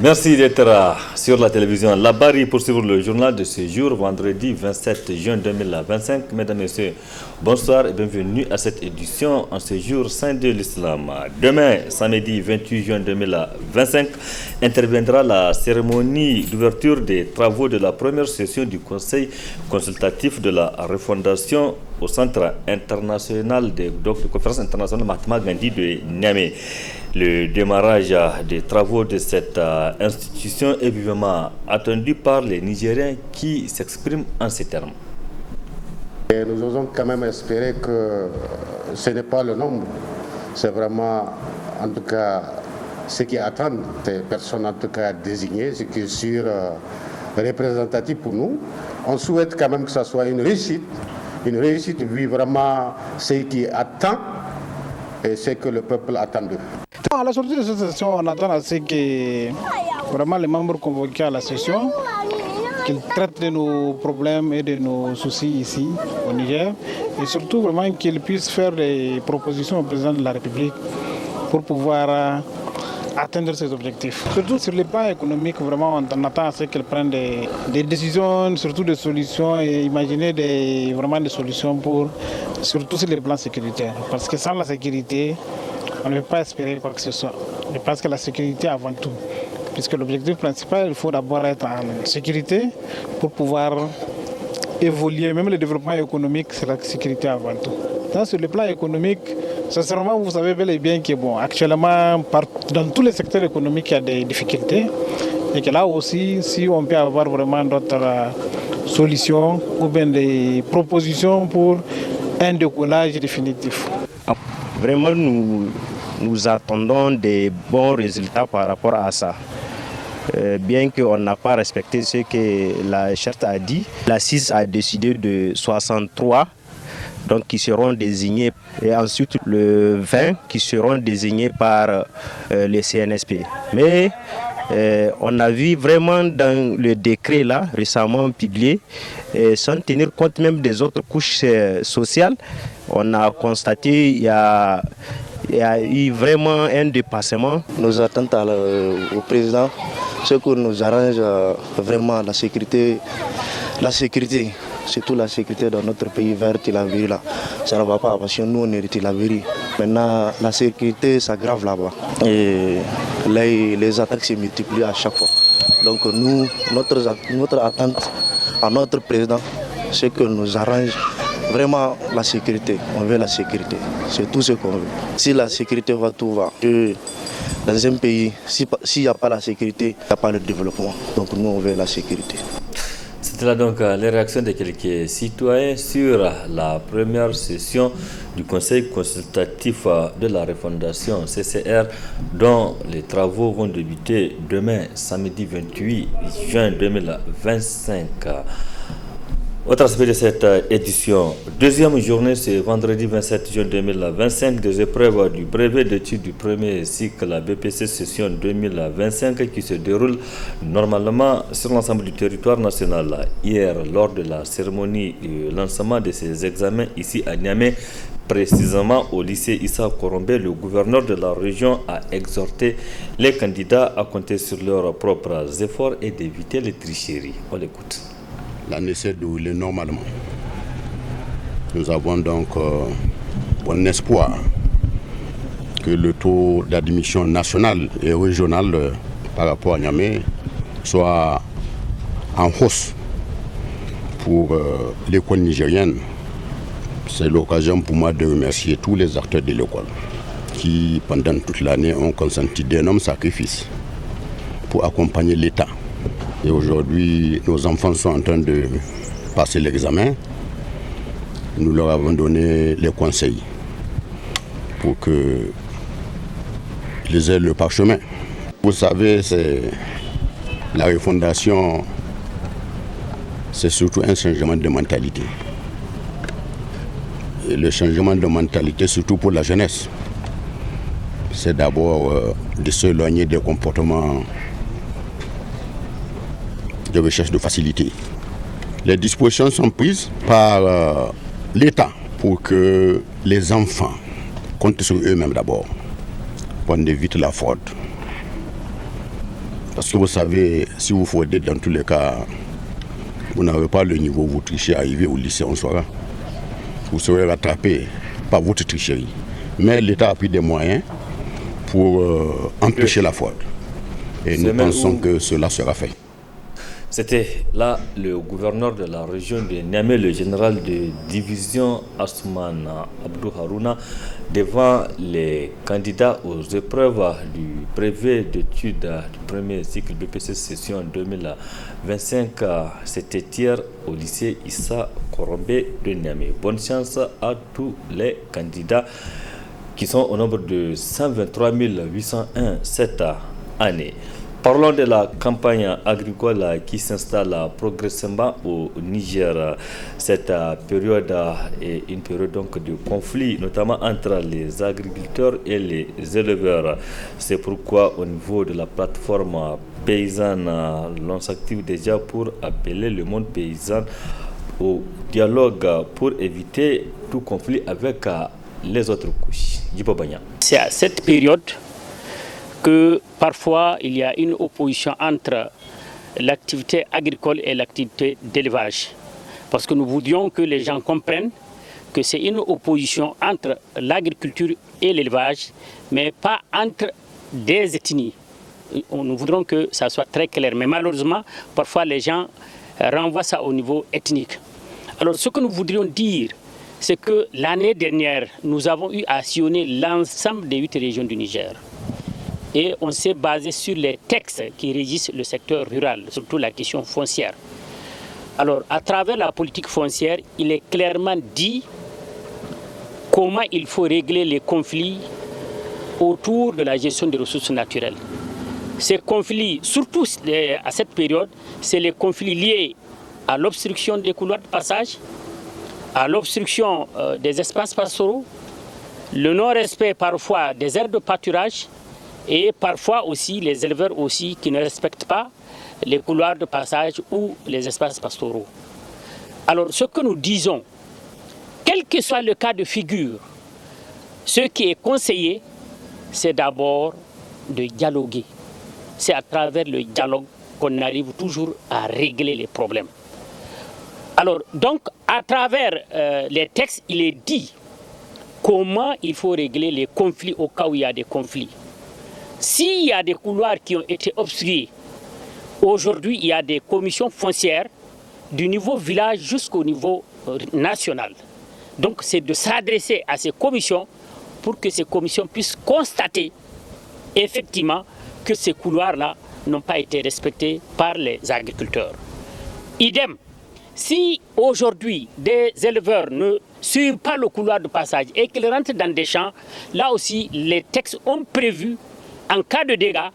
Merci d'être sur la télévision La Barre pour suivre le journal de ce jour, vendredi 27 juin 2025. Mesdames et messieurs, bonsoir et bienvenue à cette édition en ce jour saint de l'Islam. Demain, samedi 28 juin 2025, interviendra la cérémonie d'ouverture des travaux de la première session du Conseil consultatif de la refondation au Centre international de conférence internationale Mahatma Gandhi de Niamey. Le démarrage des travaux de cette institution est vivement attendu par les Nigériens qui s'expriment en ces termes. Et nous osons quand même espérer que ce n'est pas le nombre, c'est vraiment en tout cas ce qui attendent des personnes en tout cas désignées, ce qui est sûr représentatif pour nous. On souhaite quand même que ça soit une réussite vu vraiment ce qui attend et ce que le peuple attend d'eux. À la sortie de cette session, on attend à ce que vraiment les membres convoqués à la session qu'ils traitent de nos problèmes et de nos soucis ici au Niger et surtout vraiment qu'ils puissent faire des propositions au président de la République pour pouvoir atteindre ses objectifs. Surtout sur les plans économiques, vraiment on attend à ce qu'ils prennent des décisions, surtout des solutions et imaginer vraiment des solutions pour surtout sur les plans sécuritaires. Parce que sans la sécurité, on ne peut pas espérer quoi que ce soit. Je pense que la sécurité avant tout. Puisque l'objectif principal, il faut d'abord être en sécurité pour pouvoir évoluer. Même le développement économique, c'est la sécurité avant tout. Donc, sur le plan économique, sincèrement, vous savez bel et bien que actuellement, dans tous les secteurs économiques, il y a des difficultés. Et que là aussi, si on peut avoir vraiment d'autres solutions ou bien des propositions pour un décollage définitif. Vraiment, nous attendons des bons résultats par rapport à ça. Bien qu'on n'a pas respecté ce que la charte a dit, la CIS a décidé de 63, donc qui seront désignés, et ensuite le 20 qui seront désignés par les CNSP. Mais on a vu vraiment dans le décret là, récemment publié, sans tenir compte même des autres couches sociales, on a constaté qu'il y a eu vraiment un dépassement. Nos attentes au président, ce que nous arrange vraiment la sécurité, surtout la sécurité dans notre pays vers Tilaviri là. Ça ne va pas parce que nous on est de Tilaviri. Maintenant la sécurité s'aggrave là-bas et là, les attaques se multiplient à chaque fois. Donc nous, notre attente à notre président, c'est que nous arrange vraiment la sécurité. On veut la sécurité, c'est tout ce qu'on veut. Si la sécurité va, tout va. Dans un pays, s'il n'y a pas la sécurité, il n'y a pas le développement. Donc nous on veut la sécurité. C'était là donc les réactions de quelques citoyens sur la première session du Conseil consultatif de la refondation CCR dont les travaux vont débuter demain, samedi 28 juin 2025. Autre aspect de cette édition, deuxième journée, c'est vendredi 27 juin 2025, des épreuves du brevet d'études du premier cycle BPC session 2025 qui se déroule normalement sur l'ensemble du territoire national. Hier, lors de la cérémonie de lancement de ces examens ici à Niamey, précisément au lycée Issa Korombe, le gouverneur de la région a exhorté les candidats à compter sur leurs propres efforts et d'éviter les tricheries. On l'écoute. L'année s'est déroulée normalement. Nous avons donc bon espoir que le taux d'admission national et régional par rapport à Niamey soit en hausse pour l'école nigérienne. C'est l'occasion pour moi de remercier tous les acteurs de l'école qui, pendant toute l'année, ont consenti d'énormes sacrifices pour accompagner l'État. Et aujourd'hui, nos enfants sont en train de passer l'examen. Nous leur avons donné les conseils pour qu'ils aient le parchemin. Vous savez, la refondation, c'est surtout un changement de mentalité. Et le changement de mentalité, surtout pour la jeunesse, c'est d'abord de s'éloigner des comportements de recherche de facilité. Les dispositions sont prises par l'État pour que les enfants comptent sur eux-mêmes d'abord, pour éviter la fraude. Parce que vous savez, si vous fraudez, dans tous les cas, vous n'avez pas le niveau, vous trichez, arrivé au lycée, on saura. Vous serez rattrapé par votre tricherie. Mais l'État a pris des moyens pour empêcher la fraude. Et nous pensons que cela sera fait. C'était là le gouverneur de la région de Niamey, le général de division Asman Abdou Harouna, devant les candidats aux épreuves du brevet d'études du premier cycle BPC session 2025. C'était hier au lycée Issa Korombe de Niamey. Bonne chance à tous les candidats qui sont au nombre de 123 801 cette année. Parlons de la campagne agricole qui s'installe progressivement au Niger. Cette période est une période donc de conflit, notamment entre les agriculteurs et les éleveurs. C'est pourquoi au niveau de la plateforme paysanne, l'on s'active déjà pour appeler le monde paysan au dialogue pour éviter tout conflit avec les autres couches. C'est à cette période que parfois il y a une opposition entre l'activité agricole et l'activité d'élevage. Parce que nous voudrions que les gens comprennent que c'est une opposition entre l'agriculture et l'élevage, mais pas entre des ethnies. Nous voudrions que ça soit très clair, mais malheureusement, parfois les gens renvoient ça au niveau ethnique. Alors ce que nous voudrions dire, c'est que l'année dernière, nous avons eu à sillonner l'ensemble des 8 régions du Niger. Et on s'est basé sur les textes qui régissent le secteur rural, surtout la question foncière. Alors, à travers la politique foncière, il est clairement dit comment il faut régler les conflits autour de la gestion des ressources naturelles. Ces conflits, surtout à cette période, c'est les conflits liés à l'obstruction des couloirs de passage, à l'obstruction des espaces pastoraux, le non-respect parfois des aires de pâturage, et parfois aussi les éleveurs aussi qui ne respectent pas les couloirs de passage ou les espaces pastoraux. Alors ce que nous disons, quel que soit le cas de figure, ce qui est conseillé, c'est d'abord de dialoguer. C'est à travers le dialogue qu'on arrive toujours à régler les problèmes. Alors donc à travers les textes, il est dit comment il faut régler les conflits au cas où il y a des conflits. S'il y a des couloirs qui ont été obstrués, aujourd'hui il y a des commissions foncières du niveau village jusqu'au niveau national. Donc c'est de s'adresser à ces commissions pour que ces commissions puissent constater effectivement que ces couloirs-là n'ont pas été respectés par les agriculteurs. Idem, si aujourd'hui des éleveurs ne suivent pas le couloir de passage et qu'ils rentrent dans des champs, là aussi les textes ont prévu en cas de dégâts,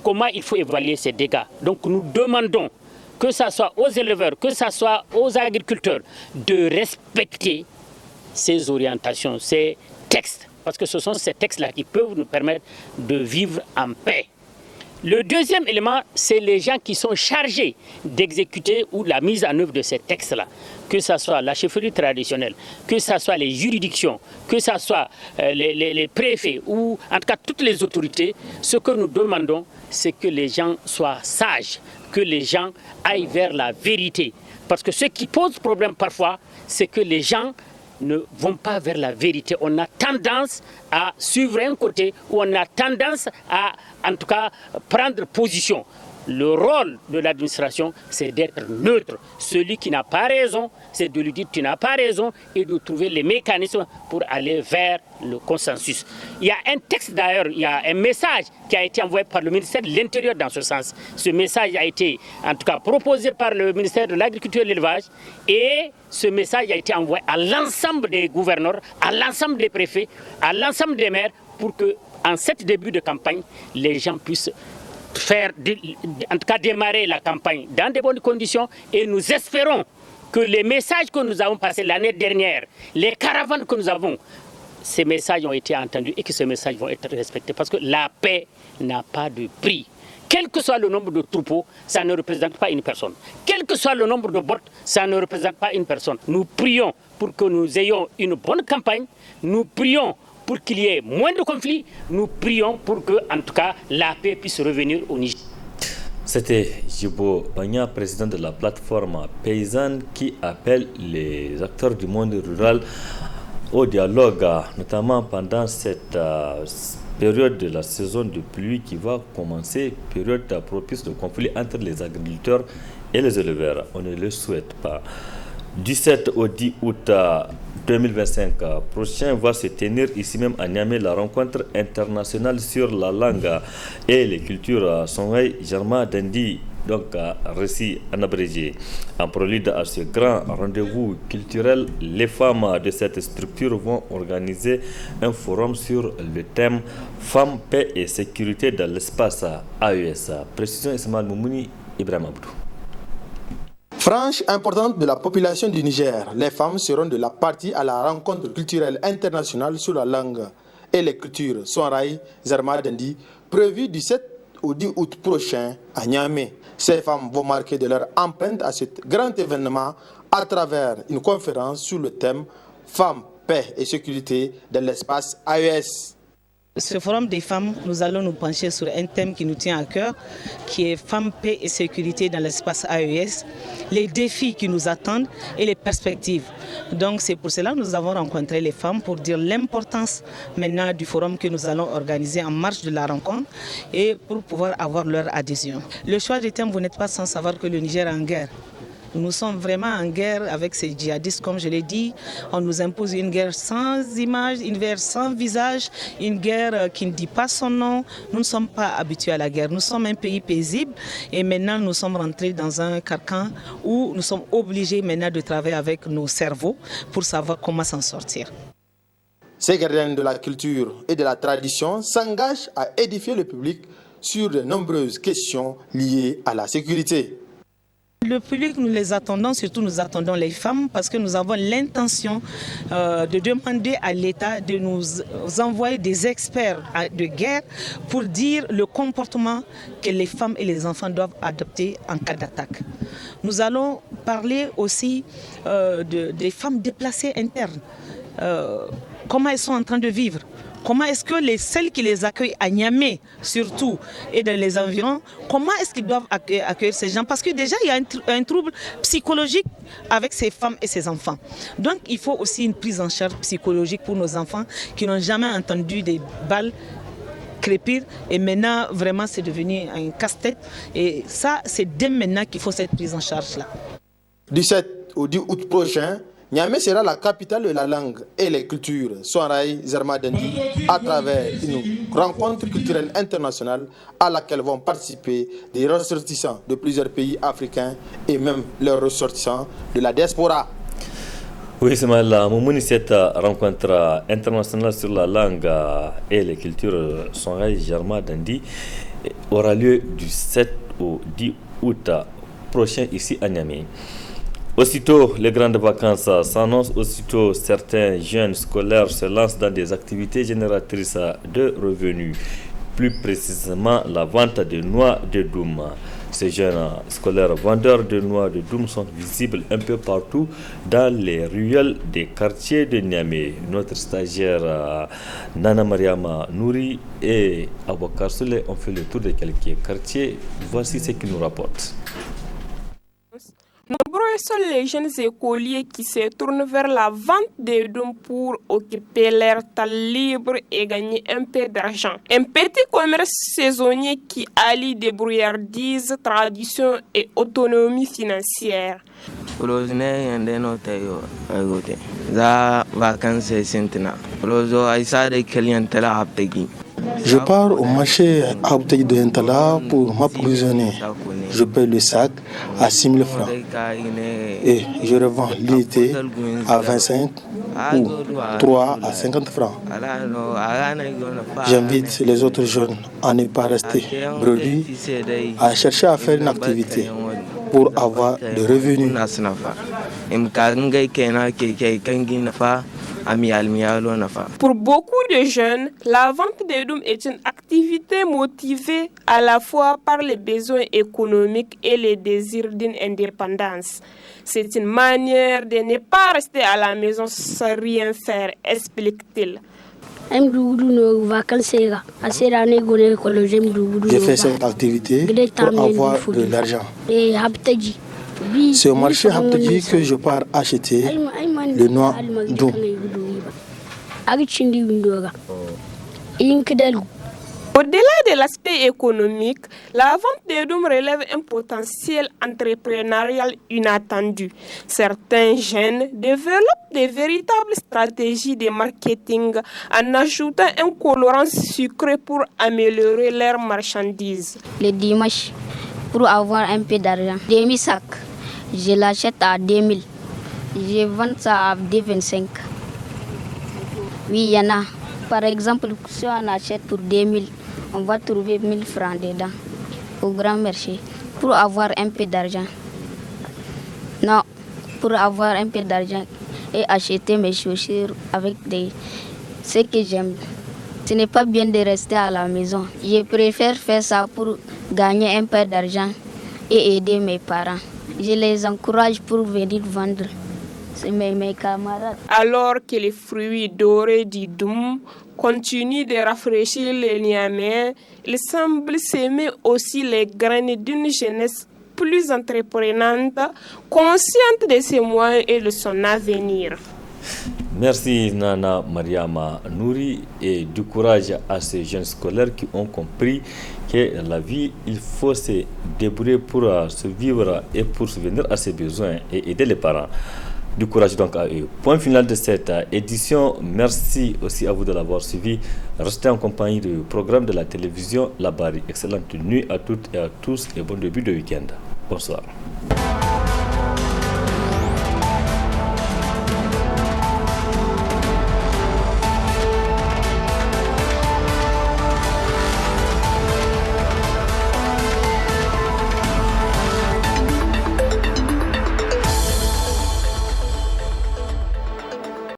comment il faut évaluer ces dégâts. Donc nous demandons, que ce soit aux éleveurs, que ce soit aux agriculteurs, de respecter ces orientations, ces textes. Parce que ce sont ces textes-là qui peuvent nous permettre de vivre en paix. Le deuxième élément, c'est les gens qui sont chargés d'exécuter ou de la mise en œuvre de ces textes-là. Que ce soit la chefferie traditionnelle, que ce soit les juridictions, que ce soit les préfets ou en tout cas toutes les autorités, ce que nous demandons, c'est que les gens soient sages, que les gens aillent vers la vérité. Parce que ce qui pose problème parfois, c'est que les gens ne vont pas vers la vérité. On a tendance à suivre un côté ou on a tendance à, en tout cas, prendre position. Le rôle de l'administration, c'est d'être neutre. Celui qui n'a pas raison, c'est de lui dire tu n'as pas raison et de trouver les mécanismes pour aller vers le consensus. Il y a un texte d'ailleurs, il y a un message qui a été envoyé par le ministère de l'Intérieur dans ce sens. Ce message a été en tout cas proposé par le ministère de l'Agriculture et de l'Élevage et ce message a été envoyé à l'ensemble des gouverneurs, à l'ensemble des préfets, à l'ensemble des maires pour que en cet début de campagne, les gens puissent en tout cas démarrer la campagne dans de bonnes conditions et nous espérons que les messages que nous avons passés l'année dernière, les caravanes que nous avons, ces messages ont été entendus et que ces messages vont être respectés parce que la paix n'a pas de prix. Quel que soit le nombre de troupeaux, ça ne représente pas une personne. Quel que soit le nombre de bottes, ça ne représente pas une personne. Nous prions pour que nous ayons une bonne campagne, nous prions pour qu'il y ait moins de conflits, nous prions pour que, en tout cas, la paix puisse revenir au Niger. C'était Djibo Bagna, président de la plateforme paysanne, qui appelle les acteurs du monde rural au dialogue, notamment pendant cette période de la saison de pluie qui va commencer, période propice de conflit entre les agriculteurs et les éleveurs. On ne le souhaite pas. Du 7 au 10 août 2025 prochain va se tenir ici même à Niamey la rencontre internationale sur la langue et les cultures Songhai Jarma Dandi, donc récit en abrégé. En prélude à ce grand rendez-vous culturel, les femmes de cette structure vont organiser un forum sur le thème Femmes, paix et sécurité dans l'espace AES. Précision Ismaël Moumouni, Ibrahim Abdou. Franche importante de la population du Niger, les femmes seront de la partie à la rencontre culturelle internationale sur la langue et les cultures Songhai Jarma Dandi, prévue du 7 au 10 août prochain à Niamey. Ces femmes vont marquer de leur empreinte à ce grand événement à travers une conférence sur le thème Femmes, paix et sécurité dans l'espace AES. Ce forum des femmes, nous allons nous pencher sur un thème qui nous tient à cœur, qui est Femmes, paix et sécurité dans l'espace AES, les défis qui nous attendent et les perspectives. Donc c'est pour cela que nous avons rencontré les femmes pour dire l'importance maintenant du forum que nous allons organiser en marge de la rencontre et pour pouvoir avoir leur adhésion. Le choix des thèmes, vous n'êtes pas sans savoir que le Niger est en guerre. Nous sommes vraiment en guerre avec ces djihadistes, comme je l'ai dit. On nous impose une guerre sans image, une guerre sans visage, une guerre qui ne dit pas son nom. Nous ne sommes pas habitués à la guerre. Nous sommes un pays paisible et maintenant nous sommes rentrés dans un carcan où nous sommes obligés maintenant de travailler avec nos cerveaux pour savoir comment s'en sortir. Ces gardiens de la culture et de la tradition s'engagent à édifier le public sur de nombreuses questions liées à la sécurité. Le public, nous les attendons, surtout nous attendons les femmes parce que nous avons l'intention de demander à l'État de nous envoyer des experts de guerre pour dire le comportement que les femmes et les enfants doivent adopter en cas d'attaque. Nous allons parler aussi des femmes déplacées internes, comment elles sont en train de vivre. Comment est-ce que celles qui les accueillent à Niamey, surtout, et dans les environs, comment est-ce qu'ils doivent accueillir ces gens? Parce que déjà, il y a un trouble psychologique avec ces femmes et ces enfants. Donc, il faut aussi une prise en charge psychologique pour nos enfants qui n'ont jamais entendu des balles crépir. Et maintenant, vraiment, c'est devenu un casse-tête. Et ça, c'est dès maintenant qu'il faut cette prise en charge-là. Du 7 au 10 août prochain, Niamey sera la capitale de la langue et les cultures Songhai Jarma Dandi à travers une rencontre culturelle internationale à laquelle vont participer des ressortissants de plusieurs pays africains et même leurs ressortissants de la diaspora. Oui, c'est mal. Moumouni, cette rencontre internationale sur la langue et les cultures Songhai Jarma Dandi aura lieu du 7 au 10 août prochain ici à Niamey. Aussitôt les grandes vacances s'annoncent, aussitôt certains jeunes scolaires se lancent dans des activités génératrices de revenus, plus précisément la vente de noix de doum. Ces jeunes scolaires vendeurs de noix de doum sont visibles un peu partout dans les ruelles des quartiers de Niamey. Notre stagiaire Nana Mariama Nouri et Abouakar Souley ont fait le tour de quelques quartiers. Voici ce qu'ils nous rapportent. Nombreux sont les jeunes écoliers qui se tournent vers la vente de dons pour occuper leur temps libre et gagner un peu d'argent. Un petit commerce saisonnier qui allie débrouillardise, tradition et autonomie financière. Je pars au marché à Abtei de Ntala pour m'approvisionner. Je paye le sac à 6 000 francs et je revends l'unité à 25 ou 3 à 50 francs. J'invite les autres jeunes à ne pas rester brebis, à chercher à faire une activité pour avoir des revenus. Pour beaucoup de jeunes, la vente de doum est une activité motivée à la fois par les besoins économiques et les désirs d'une indépendance. C'est une manière de ne pas rester à la maison sans rien faire, explique-t-il. J'ai fait cette activité pour avoir de l'argent. C'est au marché Haptegi que je pars acheter le noix d'eau. Au-delà de l'aspect économique, la vente des dômes relève un potentiel entrepreneurial inattendu. Certains jeunes développent de véritables stratégies de marketing en ajoutant un colorant sucré pour améliorer leurs marchandises. Le dimanche, pour avoir un peu d'argent, demi-sac, je l'achète à 2000. Je vends ça à 2,25. Oui, il y en a. Par exemple, si on achète pour 2000, on va trouver 1000 francs dedans au grand marché pour avoir un peu d'argent. Non, pour avoir un peu d'argent et acheter mes chaussures avec ce que j'aime. Ce n'est pas bien de rester à la maison. Je préfère faire ça pour gagner un peu d'argent et aider mes parents. Je les encourage pour venir vendre. C'est mes camarades. Alors que les fruits dorés du Doum continuent de rafraîchir les Niamey, il semble s'aimer aussi les graines d'une jeunesse plus entreprenante, consciente de ses moyens et de son avenir. Merci Nana Mariama Nouri et du courage à ces jeunes scolaires qui ont compris que la vie, il faut se débrouiller pour se vivre et pour subvenir à ses besoins et aider les parents. Du courage donc à eux. Point final de cette édition. Merci aussi à vous de l'avoir suivi. Restez en compagnie du programme de la télévision La Barri. Excellente nuit à toutes et à tous et bon début de week-end. Bonsoir.